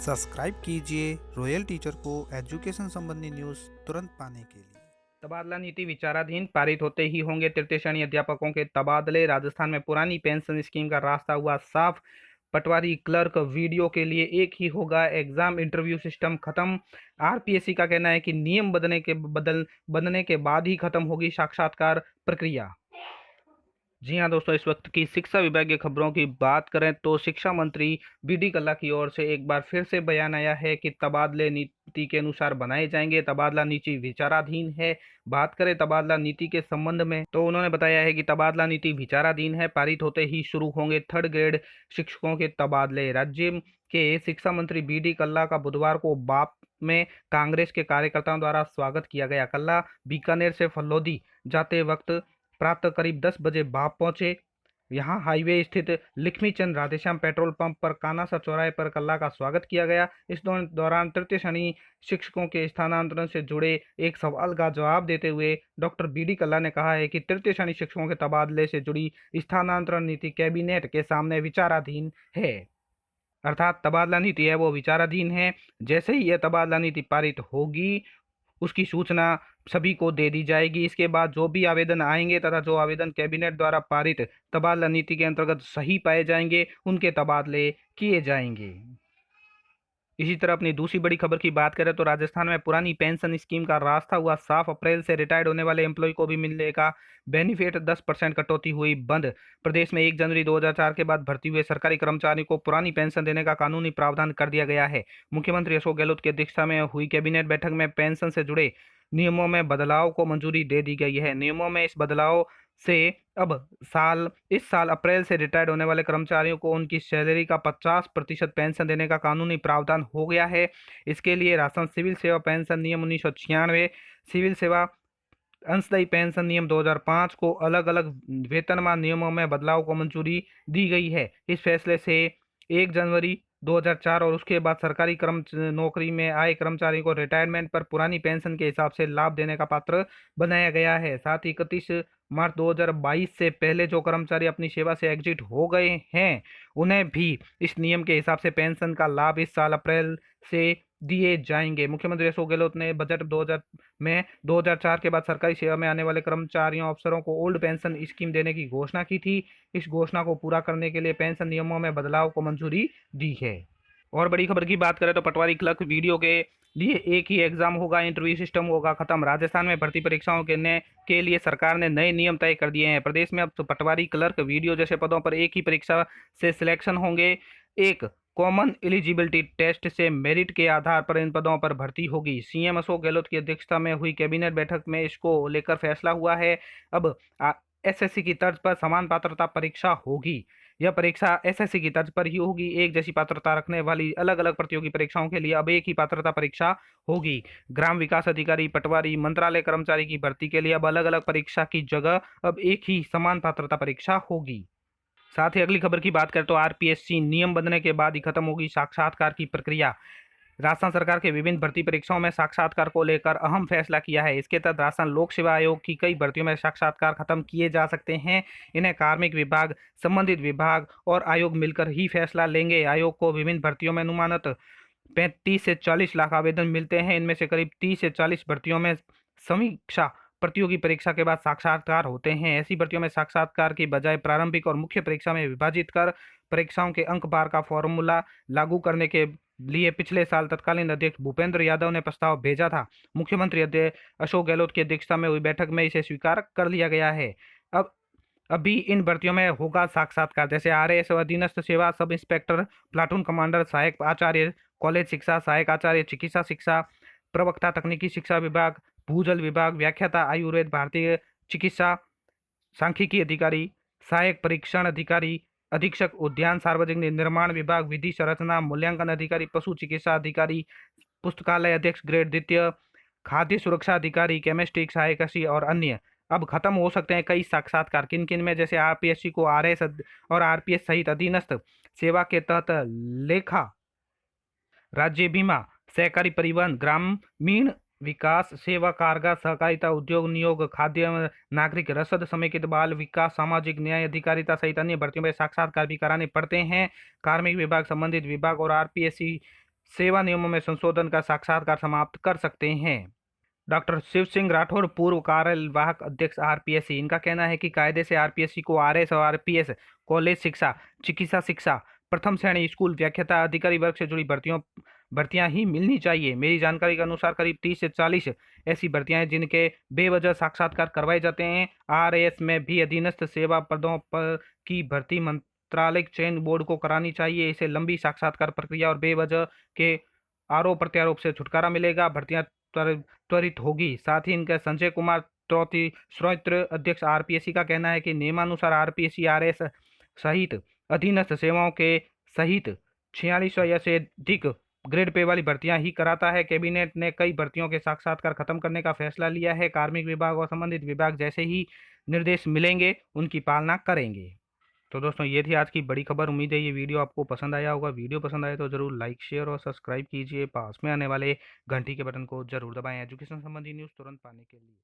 Subscribe कीजिए royal teacher को education संबंधी न्यूज़ तुरंत पाने के लिए। तबादला नीति विचाराधीन, पारित होते ही होंगे तृतीय श्रेणी अध्यापकों के तबादले। राजस्थान में पुरानी पेंशन स्कीम का रास्ता हुआ साफ। पटवारी क्लर्क वीडियो के लिए एक ही होगा एग्जाम इंटरव्यू सिस्टम खत्म। आरपीएससी का कहना है कि नियम बनने के बाद ही खत्म होगी साक्षात्कार प्रक्रिया। जी हाँ दोस्तों, इस वक्त की शिक्षा विभाग की खबरों की बात करें तो शिक्षा मंत्री बीडी कल्ला की ओर से एक बार फिर से बयान आया है कि तबादले नीति के अनुसार बनाए जाएंगे। तबादला नीति विचाराधीन है। बात करें तबादला नीति के संबंध में तो उन्होंने बताया है कि तबादला नीति विचाराधीन है, पारित होते ही शुरू होंगे थर्ड ग्रेड शिक्षकों के तबादले। राज्य के शिक्षा मंत्री बीडी कल्ला का बुधवार को बाप में कांग्रेस के कार्यकर्ताओं द्वारा स्वागत किया गया। कल्ला बीकानेर से फलोदी जाते वक्त प्रातः करीब 10 बजे बाप पहुंचे। यहां हाईवे स्थित लक्ष्मीचंद राधेश्याम पेट्रोल पंप पर कानासा चौराहे पर कल्ला का स्वागत किया गया। इस दौरान तृतीय श्रेणी शिक्षकों के स्थानांतरण से जुड़े एक सवाल का जवाब देते हुए डॉक्टर बीडी कल्ला ने कहा है कि तृतीय श्रेणी शिक्षकों के तबादले से जुड़ी स्थानांतरण नीति कैबिनेट के सामने विचाराधीन है। अर्थात तबादला नीति है वो विचाराधीन है। जैसे ही यह तबादला नीति पारित होगी उसकी सूचना सभी को दे दी जाएगी। इसके बाद जो भी आवेदन आएंगे तथा जो आवेदन कैबिनेट द्वारा पारित तबादला नीति के अंतर्गत सही पाए जाएंगे उनके तबादले किए जाएंगे। इसी तरह अपनी दूसरी बड़ी खबर की बात करें तो राजस्थान में पुरानी पेंशन स्कीम का रास्ता हुआ साफ। अप्रैल से रिटायर्ड होने वाले एम्प्लॉय को भी मिलेगा बेनिफिट। 10% कटौती हुई बंद। प्रदेश में 1 जनवरी 2004 के बाद भर्ती हुए सरकारी कर्मचारियों को पुरानी पेंशन देने का कानूनी प्रावधान कर दिया गया है। मुख्यमंत्री अशोक गहलोत की अध्यक्षता में हुई कैबिनेट बैठक में पेंशन से जुड़े नियमों में बदलाव को मंजूरी दे दी गई है। नियमों में इस बदलाव से अब इस साल अप्रैल से रिटायर्ड होने वाले कर्मचारियों को उनकी सैलरी का 50% पेंशन देने का कानूनी प्रावधान हो गया है। इसके लिए राजस्थान सिविल सेवा पेंशन नियम 1996, सिविल सेवा अंशदायी पेंशन नियम 2005 को अलग अलग वेतनमान नियमों में बदलाव को मंजूरी दी गई है। इस फैसले से 1 जनवरी 2004 और उसके बाद सरकारी नौकरी में आए कर्मचारियों को रिटायरमेंट पर पुरानी पेंशन के हिसाब से लाभ देने का पात्र बनाया गया है। साथ ही 31 मार्च 2022 से पहले जो कर्मचारी अपनी सेवा से एग्जिट हो गए हैं उन्हें भी इस नियम के हिसाब से पेंशन का लाभ इस साल अप्रैल से दिए जाएंगे। मुख्यमंत्री अशोक गहलोत ने बजट 2004 के बाद सरकारी सेवा में आने वाले कर्मचारियों अफसरों को ओल्ड पेंशन स्कीम देने की घोषणा की थी। इस घोषणा को पूरा करने के लिए पेंशन नियमों में बदलाव को मंजूरी दी है। और बड़ी खबर की बात करें तो पटवारी क्लर्क वीडियो के लिए एक ही एग्जाम होगा, इंटरव्यू सिस्टम होगा खत्म। राजस्थान में भर्ती परीक्षाओं के लिए सरकार ने नए नियम तय कर दिए हैं। प्रदेश में अब तो पटवारी क्लर्क वीडियो जैसे पदों पर एक ही परीक्षा से सिलेक्शन होंगे। एक कॉमन एलिजिबिलिटी टेस्ट से मेरिट के आधार पर इन पदों पर भर्ती होगी। सीएम अशोक गहलोत की अध्यक्षता में हुई कैबिनेट बैठक में इसको लेकर फैसला हुआ है। अब एसएससी की तर्ज पर समान पात्रता परीक्षा होगी। यह परीक्षा एसएससी की तर्ज पर ही होगी। एक जैसी पात्रता रखने वाली अलग अलग प्रतियोगी परीक्षाओं के लिए अब एक ही पात्रता परीक्षा होगी। ग्राम विकास अधिकारी, पटवारी, मंत्रालय कर्मचारी की भर्ती के लिए अब अलग अलग परीक्षा की जगह अब एक ही समान पात्रता परीक्षा होगी। साथ ही अगली खबर की बात करें तो आरपीएससी नियम बनने के बाद ही खत्म होगी साक्षात्कार की प्रक्रिया। राजस्थान सरकार के विभिन्न भर्ती परीक्षाओं में साक्षात्कार को लेकर अहम फैसला किया है। इसके तहत राजस्थान लोक सेवा आयोग की कई भर्तियों में साक्षात्कार खत्म किए जा सकते हैं। इन्हें कार्मिक विभाग, संबंधित विभाग और आयोग मिलकर ही फैसला लेंगे। आयोग को विभिन्न भर्तियों में अनुमानित 35 से 40 लाख आवेदन मिलते हैं। इनमें से करीब 30 से 40 भर्तियों में समीक्षा प्रतियोगी परीक्षा के बाद साक्षात्कार होते हैं। ऐसी भर्तियों में साक्षात्कार की बजाय प्रारंभिक और मुख्य परीक्षा में विभाजित कर परीक्षाओं के अंक भार का फॉर्मूला लागू करने के लिए पिछले साल तत्कालीन अध्यक्ष भूपेंद्र यादव ने प्रस्ताव भेजा था। मुख्यमंत्री अशोक गहलोत की अध्यक्षता में हुई बैठक में इसे स्वीकार कर लिया गया है। अभी इन भर्तियों में होगा साक्षात्कार, जैसे आरएएस अधीनस्थ सेवा, सब इंस्पेक्टर, प्लाटून कमांडर, सहायक आचार्य कॉलेज शिक्षा, सहायक आचार्य चिकित्सा शिक्षा, प्रवक्ता तकनीकी शिक्षा विभाग, भूजल विभाग, व्याख्याता आयुर्वेद, भारतीय चिकित्सा, सांख्यिकी अधिकारी, सहायक परीक्षण अधिकारी, अधीक्षक उद्यान सार्वजनिक निर्माण विभाग, विधि संरचना मूल्यांकन अधिकारी, पशु चिकित्सा अधिकारी, पुस्तकालय अध्यक्ष ग्रेड द्वितीय, खाद्य सुरक्षा अधिकारी, केमिस्ट्री सहायक और अन्य। अब खत्म हो सकते हैं कई साक्षात्कार। किन किन में, जैसे आरपीएससी को आरएस और आरपीएस सहित अधीनस्थ सेवा के तहत लेखा, राज्य बीमा, सहकारी परिवहन, ग्रामीण विकास, सेवा, कारागार, सहकारिता, उद्योग, नियोग, खाद्य नागरिक रसद, समेकित बाल विकास, सामाजिक न्याय अधिकारिता सहित अन्य भर्तियों में साक्षात्कार भी कराने पड़ते हैं। कार्मिक विभाग, संबंधित विभाग और आरपीएससी सेवा नियमों में संशोधन का साक्षात्कार समाप्त कर सकते हैं। डॉक्टर शिव सिंह राठौर, पूर्व कार्यवाहक अध्यक्ष आरपीएससी, इनका कहना है कि कायदे से आरपीएससी को आरएस और आरपीएस, कॉलेज शिक्षा, चिकित्सा शिक्षा, प्रथम श्रेणी स्कूल, व्याख्याता अधिकारी वर्ग से जुड़ी भर्तियां ही मिलनी चाहिए। मेरी जानकारी के अनुसार करीब 30 से 40 ऐसी भर्तियां हैं जिनके बेवजह साक्षात्कार करवाए जाते हैं। आरएएस में भी अधीनस्थ सेवा पदों पर की भर्ती मंत्रालय चयन बोर्ड को करानी चाहिए। इसे लंबी साक्षात्कार प्रक्रिया और बेवजह के आरोप प्रत्यारोप से छुटकारा मिलेगा, भर्तियां त्वरित होगी। साथ ही इनका संजय कुमार स्रोत्र अध्यक्ष आरपीएससी का कहना है कि नियमानुसार आरपीएससी आरएस सहित अधीनस्थ सेवाओं के सहित 4600 या से अधिक ग्रेड पे वाली भर्तियां ही कराता है। कैबिनेट ने कई भर्तियों के साक्षात्कार खत्म करने का फैसला लिया है। कार्मिक विभाग और संबंधित विभाग जैसे ही निर्देश मिलेंगे उनकी पालना करेंगे। तो दोस्तों, ये थी आज की बड़ी खबर। उम्मीद है ये वीडियो आपको पसंद आया होगा। वीडियो पसंद आए तो जरूर लाइक, शेयर और सब्सक्राइब कीजिए। पास में आने वाले घंटी के बटन को जरूर दबाएं एजुकेशन संबंधी न्यूज़ तुरंत पाने के लिए।